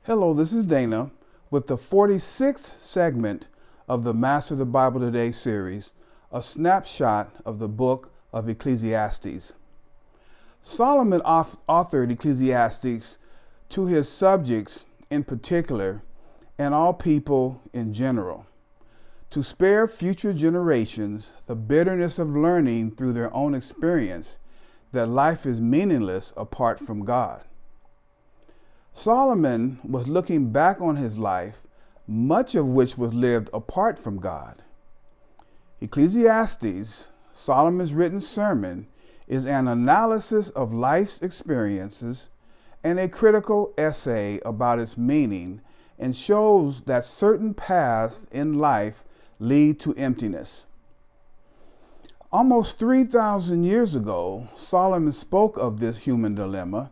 Hello, this is Dana with the 46th segment of the Master the Bible Today series, a snapshot of the book of Ecclesiastes. Solomon authored Ecclesiastes to his subjects in particular and all people in general, to spare future generations the bitterness of learning through their own experience that life is meaningless apart from God. Solomon was looking back on his life, much of which was lived apart from God. Ecclesiastes, Solomon's written sermon, is an analysis of life's experiences and a critical essay about its meaning, and shows that certain paths in life lead to emptiness. Almost 3,000 years ago, Solomon spoke of this human dilemma,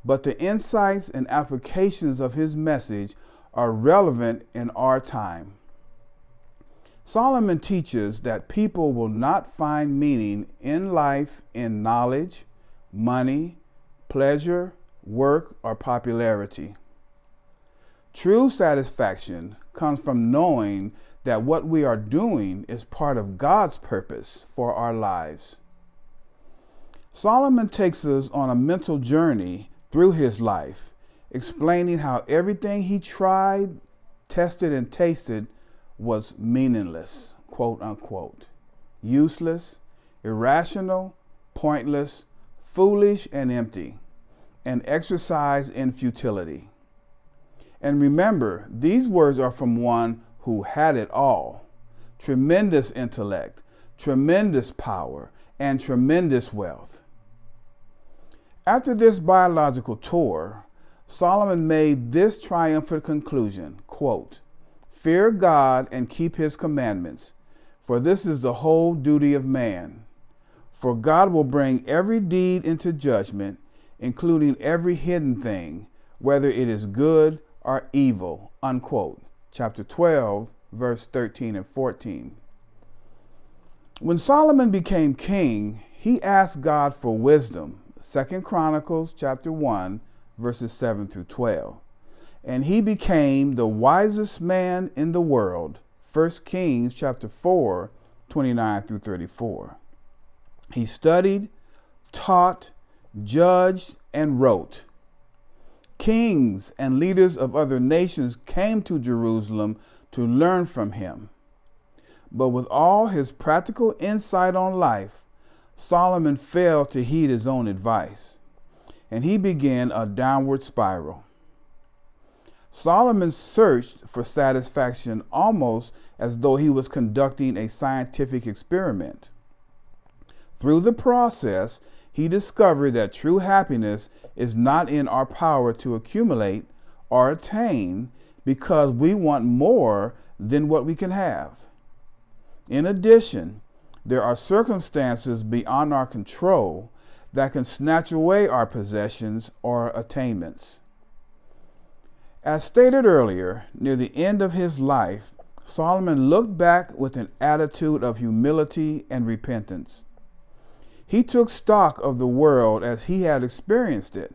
but the insights and applications of his message are relevant in our time. Solomon teaches that people will not find meaning in life in knowledge, money, pleasure, work, or popularity. True satisfaction comes from knowing that what we are doing is part of God's purpose for our lives. Solomon takes us on a mental journey through his life, explaining how everything he tried, tested, and tasted was meaningless, quote unquote, useless, irrational, pointless, foolish, and empty, and exercise in futility. And remember, these words are from one who had it all: tremendous intellect, tremendous power, and tremendous wealth. After this biological tour, Solomon made this triumphant conclusion, quote, "Fear God and keep his commandments, for this is the whole duty of man. For God will bring every deed into judgment, including every hidden thing, whether it is good or evil," unquote. Chapter 12, verse 13 and 14. When Solomon became king, he asked God for wisdom, 2 Chronicles chapter 1, verses 7 through 12. And he became the wisest man in the world, 1 Kings chapter 4, 29 through 34. He studied, taught, judged, and wrote. Kings and leaders of other nations came to Jerusalem to learn from him. But with all his practical insight on life, Solomon failed to heed his own advice, and he began a downward spiral. Solomon searched for satisfaction almost as though he was conducting a scientific experiment. Through the process, he discovered that true happiness is not in our power to accumulate or attain, because we want more than what we can have. In addition, there are circumstances beyond our control that can snatch away our possessions or attainments. As stated earlier, near the end of his life, Solomon looked back with an attitude of humility and repentance. He took stock of the world as he had experienced it,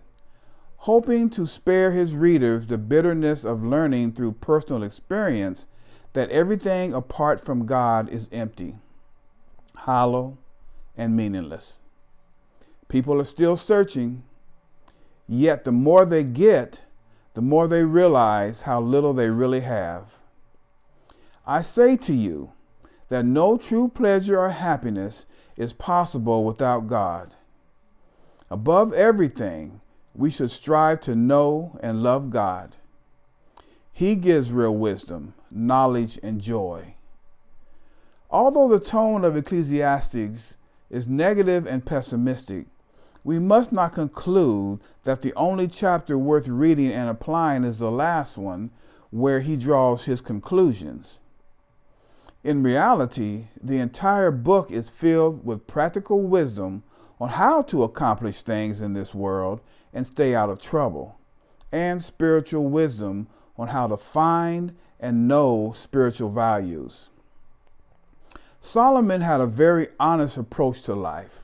hoping to spare his readers the bitterness of learning through personal experience that everything apart from God is empty, hollow, and meaningless. People are still searching, yet the more they get, the more they realize how little they really have. I say to you that no true pleasure or happiness is possible without God. Above everything, we should strive to know and love God. He gives real wisdom, knowledge, and joy. Although the tone of Ecclesiastes is negative and pessimistic, we must not conclude that the only chapter worth reading and applying is the last one, where he draws his conclusions. In reality, the entire book is filled with practical wisdom on how to accomplish things in this world and stay out of trouble, and spiritual wisdom on how to find and know spiritual values. Solomon had a very honest approach to life.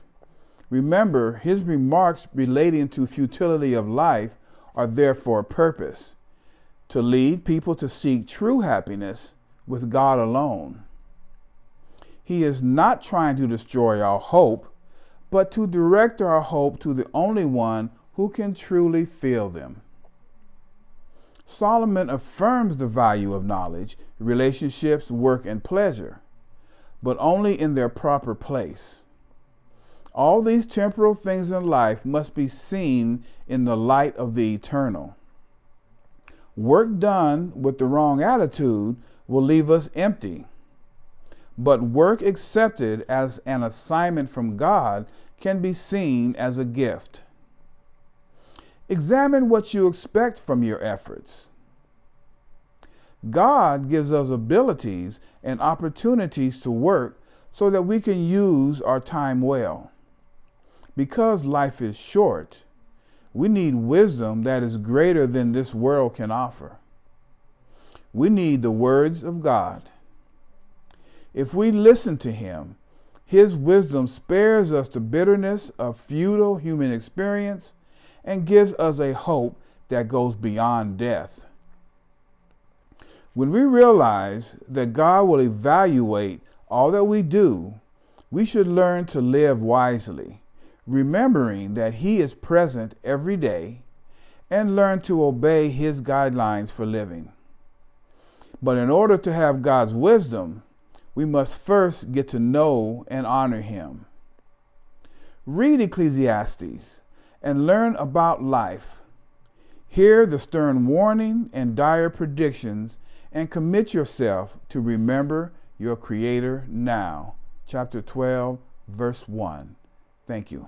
Remember, his remarks relating to futility of life are there for a purpose. to lead people to seek true happiness with God alone. He is not trying to destroy our hope, but to direct our hope to the only one who can truly fill them. Solomon affirms the value of knowledge, relationships, work, and pleasure, but only in their proper place. All these temporal things in life must be seen in the light of the eternal. Work done with the wrong attitude will leave us empty, but work accepted as an assignment from God can be seen as a gift. Examine what you expect from your efforts. God gives us abilities and opportunities to work so that we can use our time well. Because life is short, we need wisdom that is greater than this world can offer. We need the words of God. If we listen to Him, His wisdom spares us the bitterness of futile human experience and gives us a hope that goes beyond death. When we realize that God will evaluate all that we do, we should learn to live wisely, remembering that He is present every day, and learn to obey His guidelines for living. But in order to have God's wisdom, we must first get to know and honor Him. Read Ecclesiastes and learn about life. Hear the stern warning and dire predictions, and commit yourself to remember your Creator now. Chapter 12, verse 1. Thank you.